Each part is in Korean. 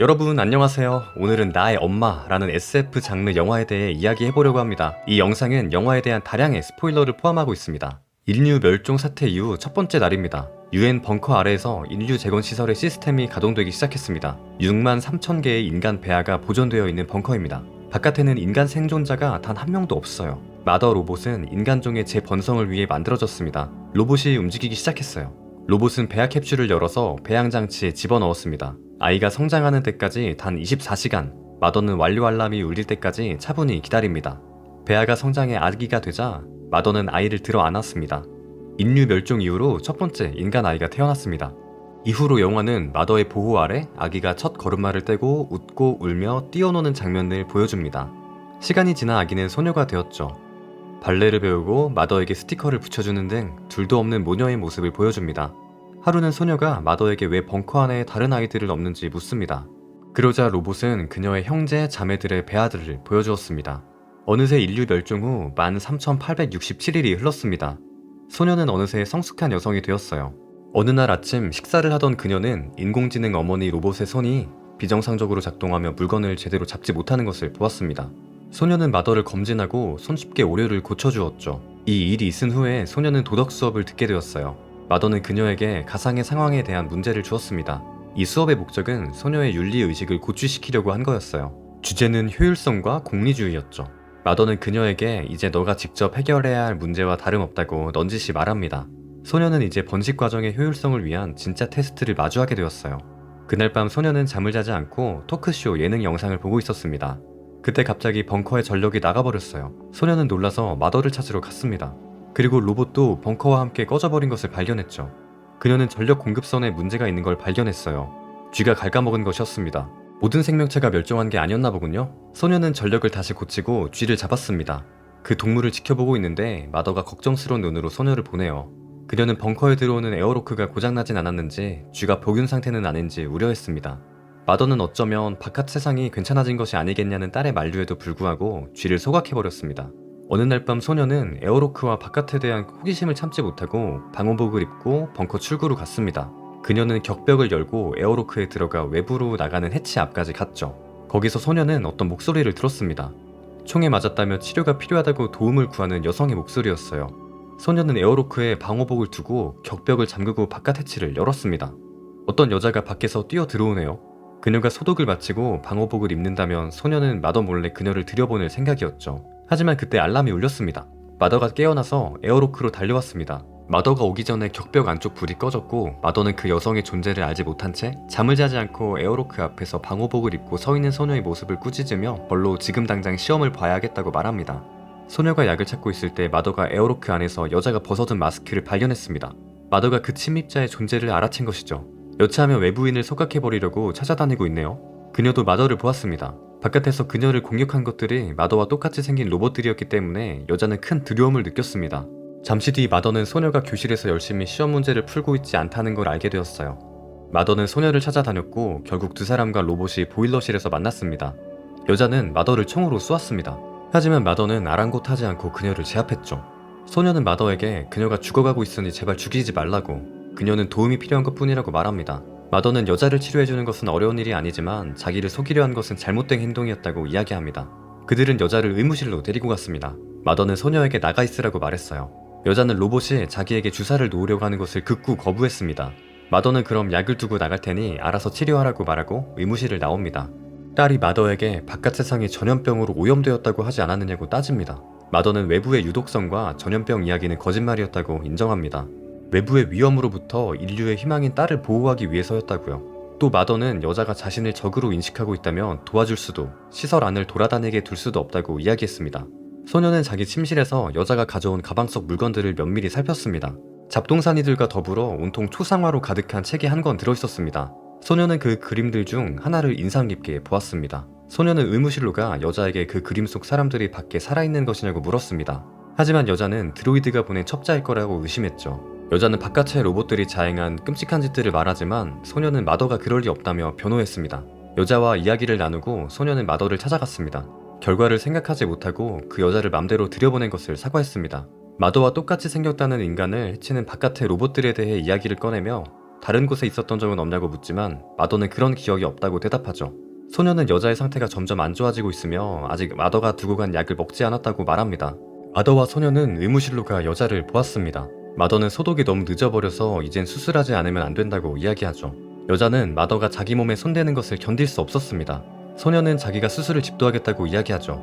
여러분 안녕하세요. 오늘은 나의 엄마라는 SF 장르 영화에 대해 이야기해보려고 합니다. 이 영상은 영화에 대한 다량의 스포일러를 포함하고 있습니다. 인류 멸종 사태 이후 첫 번째 날입니다. UN 벙커 아래에서 인류 재건 시설의 시스템이 가동되기 시작했습니다. 6만 3천 개의 인간 배아가 보존되어 있는 벙커입니다. 바깥에는 인간 생존자가 단 한 명도 없어요. 마더 로봇은 인간종의 재번성을 위해 만들어졌습니다. 로봇이 움직이기 시작했어요. 로봇은 배아 캡슐을 열어서 배양 장치에 집어넣었습니다. 아이가 성장하는 데까지 단 24시간, 마더는 완료 알람이 울릴 때까지 차분히 기다립니다. 배아가 성장해 아기가 되자 마더는 아이를 들어 안았습니다. 인류 멸종 이후로 첫 번째 인간 아이가 태어났습니다. 이후로 영화는 마더의 보호 아래 아기가 첫 걸음마를 떼고 웃고 울며 뛰어노는 장면을 보여줍니다. 시간이 지나 아기는 소녀가 되었죠. 발레를 배우고 마더에게 스티커를 붙여주는 등 둘도 없는 모녀의 모습을 보여줍니다. 하루는 소녀가 마더에게 왜 벙커 안에 다른 아이들은 없는지 묻습니다. 그러자 로봇은 그녀의 형제, 자매들의 배아들을 보여주었습니다. 어느새 인류 멸종 후 13,867일이 흘렀습니다. 소녀는 어느새 성숙한 여성이 되었어요. 어느 날 아침 식사를 하던 그녀는 인공지능 어머니 로봇의 손이 비정상적으로 작동하며 물건을 제대로 잡지 못하는 것을 보았습니다. 소녀는 마더를 검진하고 손쉽게 오류를 고쳐주었죠. 이 일이 있은 후에 소녀는 도덕 수업을 듣게 되었어요. 마더는 그녀에게 가상의 상황에 대한 문제를 주었습니다. 이 수업의 목적은 소녀의 윤리의식을 고취시키려고 한 거였어요. 주제는 효율성과 공리주의였죠. 마더는 그녀에게 이제 너가 직접 해결해야 할 문제와 다름없다고 넌지시 말합니다. 소녀는 이제 번식 과정의 효율성을 위한 진짜 테스트를 마주하게 되었어요. 그날 밤 소녀는 잠을 자지 않고 토크쇼 예능 영상을 보고 있었습니다. 그때 갑자기 벙커의 전력이 나가버렸어요. 소녀는 놀라서 마더를 찾으러 갔습니다. 그리고 로봇도 벙커와 함께 꺼져버린 것을 발견했죠. 그녀는 전력 공급선에 문제가 있는 걸 발견했어요. 쥐가 갉아먹은 것이었습니다. 모든 생명체가 멸종한 게 아니었나 보군요. 소녀는 전력을 다시 고치고 쥐를 잡았습니다. 그 동물을 지켜보고 있는데 마더가 걱정스러운 눈으로 소녀를 보네요. 그녀는 벙커에 들어오는 에어로크가 고장나진 않았는지 쥐가 복윤 상태는 아닌지 우려했습니다. 마더는 어쩌면 바깥 세상이 괜찮아진 것이 아니겠냐는 딸의 만류에도 불구하고 쥐를 소각해버렸습니다. 어느 날 밤 소녀는 에어로크와 바깥에 대한 호기심을 참지 못하고 방호복을 입고 벙커 출구로 갔습니다. 그녀는 격벽을 열고 에어로크에 들어가 외부로 나가는 해치 앞까지 갔죠. 거기서 소녀는 어떤 목소리를 들었습니다. 총에 맞았다며 치료가 필요하다고 도움을 구하는 여성의 목소리였어요. 소녀는 에어로크에 방호복을 두고 격벽을 잠그고 바깥 해치를 열었습니다. 어떤 여자가 밖에서 뛰어 들어오네요. 그녀가 소독을 마치고 방호복을 입는다면 소녀는 마더 몰래 그녀를 들여보낼 생각이었죠. 하지만 그때 알람이 울렸습니다. 마더가 깨어나서 에어로크로 달려왔습니다. 마더가 오기 전에 격벽 안쪽 불이 꺼졌고 마더는 그 여성의 존재를 알지 못한 채 잠을 자지 않고 에어로크 앞에서 방호복을 입고 서 있는 소녀의 모습을 꾸짖으며 벌로 지금 당장 시험을 봐야겠다고 말합니다. 소녀가 약을 찾고 있을 때 마더가 에어로크 안에서 여자가 벗어둔 마스크를 발견했습니다. 마더가 그 침입자의 존재를 알아챈 것이죠. 여차하면 외부인을 속각해버리려고 찾아다니고 있네요. 그녀도 마더를 보았습니다. 바깥에서 그녀를 공격한 것들이 마더와 똑같이 생긴 로봇들이었기 때문에 여자는 큰 두려움을 느꼈습니다. 잠시 뒤 마더는 소녀가 교실에서 열심히 시험 문제를 풀고 있지 않다는 걸 알게 되었어요. 마더는 소녀를 찾아다녔고 결국 두 사람과 로봇이 보일러실에서 만났습니다. 여자는 마더를 총으로 쏘았습니다. 하지만 마더는 아랑곳하지 않고 그녀를 제압했죠. 소녀는 마더에게 그녀가 죽어가고 있으니 제발 죽이지 말라고, 그녀는 도움이 필요한 것뿐이라고 말합니다. 마더는 여자를 치료해주는 것은 어려운 일이 아니지만 자기를 속이려 한 것은 잘못된 행동이었다고 이야기합니다. 그들은 여자를 의무실로 데리고 갔습니다. 마더는 소녀에게 나가 있으라고 말했어요. 여자는 로봇이 자기에게 주사를 놓으려고 하는 것을 극구 거부했습니다. 마더는 그럼 약을 두고 나갈 테니 알아서 치료하라고 말하고 의무실을 나옵니다. 딸이 마더에게 바깥 세상이 전염병으로 오염되었다고 하지 않았느냐고 따집니다. 마더는 외부의 유독성과 전염병 이야기는 거짓말이었다고 인정합니다. 외부의 위험으로부터 인류의 희망인 딸을 보호하기 위해서였다고요. 또 마더는 여자가 자신을 적으로 인식하고 있다면 도와줄 수도, 시설 안을 돌아다니게 둘 수도 없다고 이야기했습니다. 소녀는 자기 침실에서 여자가 가져온 가방 속 물건들을 면밀히 살폈습니다. 잡동사니들과 더불어 온통 초상화로 가득한 책이 한 권 들어있었습니다. 소녀는 그 그림들 중 하나를 인상 깊게 보았습니다. 소녀는 의무실로 가 여자에게 그 그림 속 사람들이 밖에 살아있는 것이냐고 물었습니다. 하지만 여자는 드로이드가 보낸 첩자일 거라고 의심했죠. 여자는 바깥의 로봇들이 자행한 끔찍한 짓들을 말하지만 소녀는 마더가 그럴 리 없다며 변호했습니다. 여자와 이야기를 나누고 소녀는 마더를 찾아갔습니다. 결과를 생각하지 못하고 그 여자를 맘대로 들여보낸 것을 사과했습니다. 마더와 똑같이 생겼다는 인간을 해치는 바깥의 로봇들에 대해 이야기를 꺼내며 다른 곳에 있었던 적은 없냐고 묻지만 마더는 그런 기억이 없다고 대답하죠. 소녀는 여자의 상태가 점점 안 좋아지고 있으며 아직 마더가 두고 간 약을 먹지 않았다고 말합니다. 마더와 소녀는 의무실로 가 여자를 보았습니다. 마더는 소독이 너무 늦어버려서 이젠 수술하지 않으면 안 된다고 이야기하죠. 여자는 마더가 자기 몸에 손대는 것을 견딜 수 없었습니다. 소녀는 자기가 수술을 집도하겠다고 이야기하죠.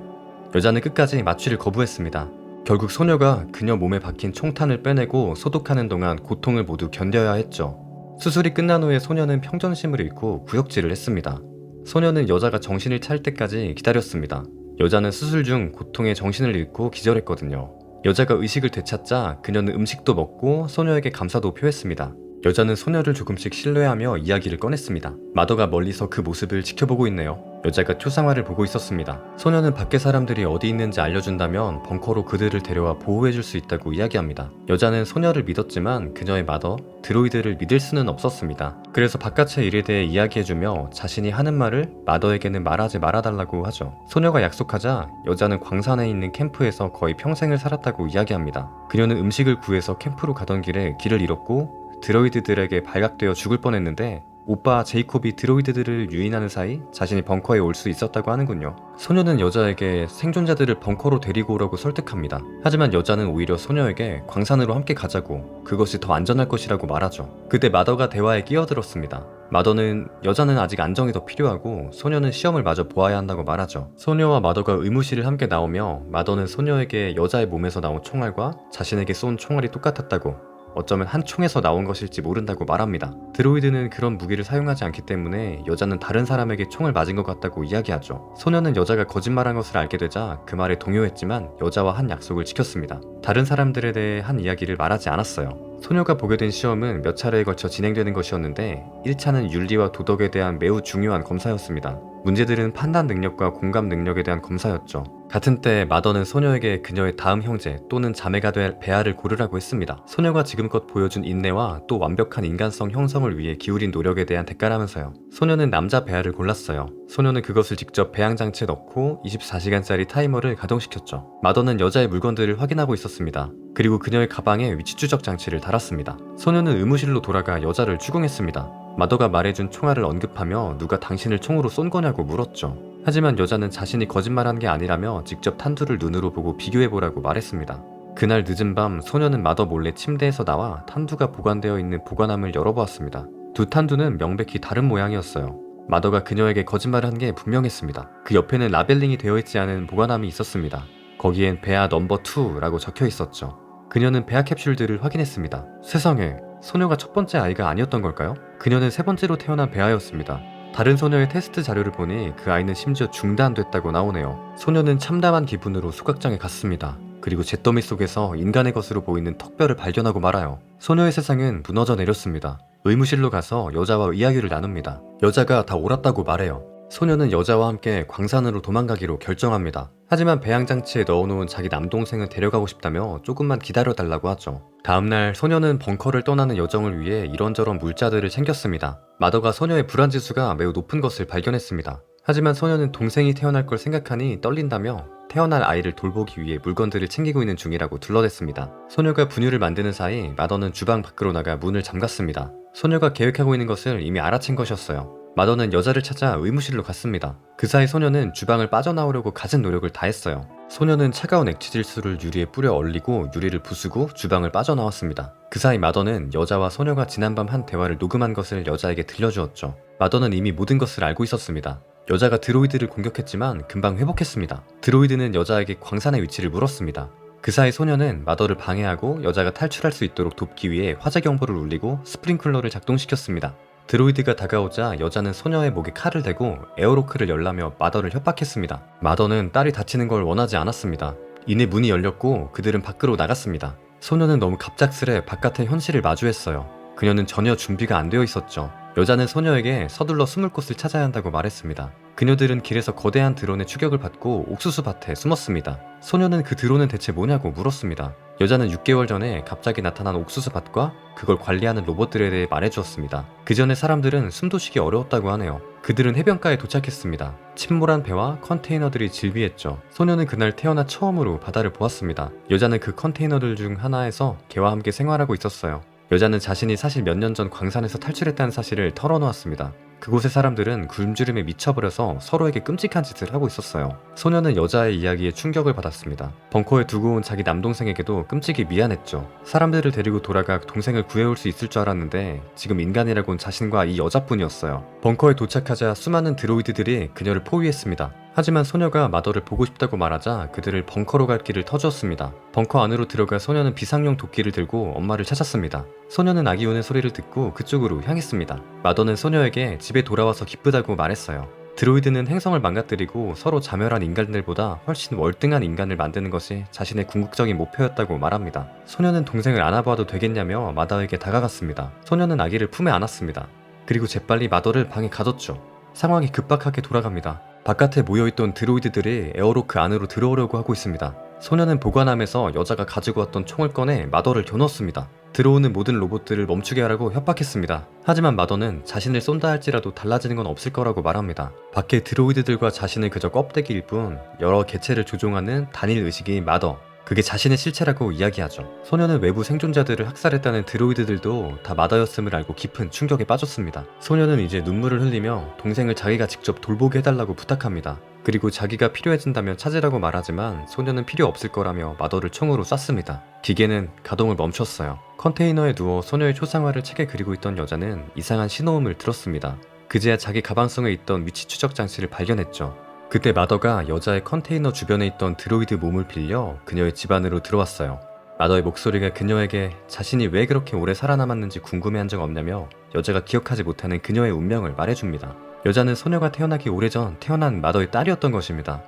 여자는 끝까지 마취를 거부했습니다. 결국 소녀가 그녀 몸에 박힌 총탄을 빼내고 소독하는 동안 고통을 모두 견뎌야 했죠. 수술이 끝난 후에 소녀는 평정심을 잃고 구역질을 했습니다. 소녀는 여자가 정신을 차릴 때까지 기다렸습니다. 여자는 수술 중 고통에 정신을 잃고 기절했거든요. 여자가 의식을 되찾자 그녀는 음식도 먹고 소녀에게 감사도 표했습니다. 여자는 소녀를 조금씩 신뢰하며 이야기를 꺼냈습니다. 마더가 멀리서 그 모습을 지켜보고 있네요. 여자가 초상화를 보고 있었습니다. 소녀는 밖에 사람들이 어디 있는지 알려준다면 벙커로 그들을 데려와 보호해줄 수 있다고 이야기합니다. 여자는 소녀를 믿었지만 그녀의 마더, 드로이드를 믿을 수는 없었습니다. 그래서 바깥의 일에 대해 이야기해주며 자신이 하는 말을 마더에게는 말하지 말아달라고 하죠. 소녀가 약속하자 여자는 광산에 있는 캠프에서 거의 평생을 살았다고 이야기합니다. 그녀는 음식을 구해서 캠프로 가던 길에 길을 잃었고 드로이드들에게 발각되어 죽을 뻔했는데 오빠 제이콥이 드로이드들을 유인하는 사이 자신이 벙커에 올 수 있었다고 하는군요. 소녀는 여자에게 생존자들을 벙커로 데리고 오라고 설득합니다. 하지만 여자는 오히려 소녀에게 광산으로 함께 가자고, 그것이 더 안전할 것이라고 말하죠. 그때 마더가 대화에 끼어들었습니다. 마더는 여자는 아직 안정이 더 필요하고 소녀는 시험을 마저 보아야 한다고 말하죠. 소녀와 마더가 의무실을 함께 나오며 마더는 소녀에게 여자의 몸에서 나온 총알과 자신에게 쏜 총알이 똑같았다고, 어쩌면 한 총에서 나온 것일지 모른다고 말합니다. 드로이드는 그런 무기를 사용하지 않기 때문에 여자는 다른 사람에게 총을 맞은 것 같다고 이야기하죠. 소녀는 여자가 거짓말한 것을 알게 되자 그 말에 동요했지만 여자와 한 약속을 지켰습니다. 다른 사람들에 대해 한 이야기를 말하지 않았어요. 소녀가 보게 된 시험은 몇 차례에 걸쳐 진행되는 것이었는데 1차는 윤리와 도덕에 대한 매우 중요한 검사였습니다. 문제들은 판단 능력과 공감 능력에 대한 검사였죠. 같은 때 마더는 소녀에게 그녀의 다음 형제 또는 자매가 될 베아를 고르라고 했습니다. 소녀가 지금껏 보여준 인내와 또 완벽한 인간성 형성을 위해 기울인 노력에 대한 대가라면서요. 소녀는 남자 베아를 골랐어요. 소녀는 그것을 직접 배양장치에 넣고 24시간짜리 타이머를 가동시켰죠. 마더는 여자의 물건들을 확인하고 있었습니다. 그리고 그녀의 가방에 위치 추적 장치를 달았습니다. 소녀는 의무실로 돌아가 여자를 추궁했습니다. 마더가 말해준 총알을 언급하며 누가 당신을 총으로 쏜 거냐고 물었죠. 하지만 여자는 자신이 거짓말한 게 아니라며 직접 탄두를 눈으로 보고 비교해보라고 말했습니다. 그날 늦은 밤 소녀는 마더 몰래 침대에서 나와 탄두가 보관되어 있는 보관함을 열어보았습니다. 두 탄두는 명백히 다른 모양이었어요. 마더가 그녀에게 거짓말을 한 게 분명했습니다. 그 옆에는 라벨링이 되어 있지 않은 보관함이 있었습니다. 거기엔 베아 넘버 2라고 적혀 있었죠. 그녀는 베아 캡슐들을 확인했습니다. 세상에, 소녀가 첫 번째 아이가 아니었던 걸까요? 그녀는 세 번째로 태어난 베아였습니다. 다른 소녀의 테스트 자료를 보니 그 아이는 심지어 중단됐다고 나오네요. 소녀는 참담한 기분으로 소각장에 갔습니다. 그리고 잿더미 속에서 인간의 것으로 보이는 턱뼈를 발견하고 말아요. 소녀의 세상은 무너져 내렸습니다. 의무실로 가서 여자와 이야기를 나눕니다. 여자가 다 옳았다고 말해요. 소녀는 여자와 함께 광산으로 도망가기로 결정합니다. 하지만 배양장치에 넣어놓은 자기 남동생을 데려가고 싶다며 조금만 기다려달라고 하죠. 다음날 소녀는 벙커를 떠나는 여정을 위해 이런저런 물자들을 챙겼습니다. 마더가 소녀의 불안지수가 매우 높은 것을 발견했습니다. 하지만 소녀는 동생이 태어날 걸 생각하니 떨린다며 태어날 아이를 돌보기 위해 물건들을 챙기고 있는 중이라고 둘러댔습니다. 소녀가 분유를 만드는 사이 마더는 주방 밖으로 나가 문을 잠갔습니다. 소녀가 계획하고 있는 것을 이미 알아챈 것이었어요. 마더는 여자를 찾아 의무실로 갔습니다. 그 사이 소녀는 주방을 빠져나오려고 갖은 노력을 다했어요. 소녀는 차가운 액체질소를 유리에 뿌려 얼리고 유리를 부수고 주방을 빠져나왔습니다. 그 사이 마더는 여자와 소녀가 지난밤 한 대화를 녹음한 것을 여자에게 들려주었죠. 마더는 이미 모든 것을 알고 있었습니다. 여자가 드로이드를 공격했지만 금방 회복했습니다. 드로이드는 여자에게 광산의 위치를 물었습니다. 그 사이 소녀는 마더를 방해하고 여자가 탈출할 수 있도록 돕기 위해 화재 경보를 울리고 스프링클러를 작동시켰습니다. 드로이드가 다가오자 여자는 소녀의 목에 칼을 대고 에어로크를 열라며 마더를 협박했습니다. 마더는 딸이 다치는 걸 원하지 않았습니다. 이내 문이 열렸고 그들은 밖으로 나갔습니다. 소녀는 너무 갑작스레 바깥의 현실을 마주했어요. 그녀는 전혀 준비가 안 되어 있었죠. 여자는 소녀에게 서둘러 숨을 곳을 찾아야 한다고 말했습니다. 그녀들은 길에서 거대한 드론의 추격을 받고 옥수수 밭에 숨었습니다. 소녀는 그 드론은 대체 뭐냐고 물었습니다. 여자는 6개월 전에 갑자기 나타난 옥수수 밭과 그걸 관리하는 로봇들에 대해 말해주었습니다. 그 전에 사람들은 숨도 쉬기 어려웠다고 하네요. 그들은 해변가에 도착했습니다. 침몰한 배와 컨테이너들이 질비했죠. 소녀는 그날 태어나 처음으로 바다를 보았습니다. 여자는 그 컨테이너들 중 하나에서 개와 함께 생활하고 있었어요. 여자는 자신이 사실 몇 년 전 광산에서 탈출했다는 사실을 털어놓았습니다. 그곳의 사람들은 굶주림에 미쳐버려서 서로에게 끔찍한 짓을 하고 있었어요. 소녀는 여자의 이야기에 충격을 받았습니다. 벙커에 두고 온 자기 남동생에게도 끔찍이 미안했죠. 사람들을 데리고 돌아가 동생을 구해올 수 있을 줄 알았는데 지금 인간이라곤 자신과 이 여자뿐이었어요. 벙커에 도착하자 수많은 드로이드들이 그녀를 포위했습니다. 하지만 소녀가 마더를 보고 싶다고 말하자 그들을 벙커로 갈 길을 터주었습니다. 벙커 안으로 들어가 소녀는 비상용 도끼를 들고 엄마를 찾았습니다. 소녀는 아기 우는 소리를 듣고 그쪽으로 향했습니다. 마더는 소녀에게 집에 돌아와서 기쁘다고 말했어요. 드로이드는 행성을 망가뜨리고 서로 자멸한 인간들보다 훨씬 월등한 인간을 만드는 것이 자신의 궁극적인 목표였다고 말합니다. 소녀는 동생을 안아봐도 되겠냐며 마더에게 다가갔습니다. 소녀는 아기를 품에 안았습니다. 그리고 재빨리 마더를 방에 가뒀죠. 상황이 급박하게 돌아갑니다. 바깥에 모여있던 드로이드들이 에어로크 안으로 들어오려고 하고 있습니다. 소녀는 보관함에서 여자가 가지고 왔던 총을 꺼내 마더를 겨눴습니다. 들어오는 모든 로봇들을 멈추게 하라고 협박했습니다. 하지만 마더는 자신을 쏜다 할지라도 달라지는 건 없을 거라고 말합니다. 밖에 드로이드들과 자신은 그저 껍데기일 뿐 여러 개체를 조종하는 단일 의식인 마더, 그게 자신의 실체라고 이야기하죠. 소녀는 외부 생존자들을 학살했다는 드로이드들도 다 마더였음을 알고 깊은 충격에 빠졌습니다. 소녀는 이제 눈물을 흘리며 동생을 자기가 직접 돌보게 해달라고 부탁합니다. 그리고 자기가 필요해진다면 찾으라고 말하지만 소녀는 필요 없을 거라며 마더를 총으로 쐈습니다. 기계는 가동을 멈췄어요. 컨테이너에 누워 소녀의 초상화를 책에 그리고 있던 여자는 이상한 신호음을 들었습니다. 그제야 자기 가방 속에 있던 위치 추적 장치를 발견했죠. 그때 마더가 여자의 컨테이너 주변에 있던 드로이드 몸을 빌려 그녀의 집 안으로 들어왔어요. 마더의 목소리가 그녀에게 자신이 왜 그렇게 오래 살아남았는지 궁금해한 적 없냐며 여자가 기억하지 못하는 그녀의 운명을 말해줍니다. 여자는 소녀가 태어나기 오래전 태어난 마더의 딸이었던 것입니다.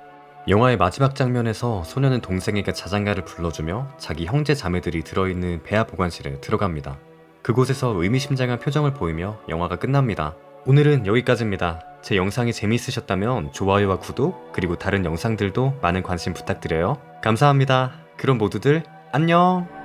영화의 마지막 장면에서 소녀는 동생에게 자장가를 불러주며 자기 형제 자매들이 들어있는 배아 보관실에 들어갑니다. 그곳에서 의미심장한 표정을 보이며 영화가 끝납니다. 오늘은 여기까지입니다. 제 영상이 재미있으셨다면 좋아요와 구독, 그리고 다른 영상들도 많은 관심 부탁드려요. 감사합니다. 그럼 모두들 안녕!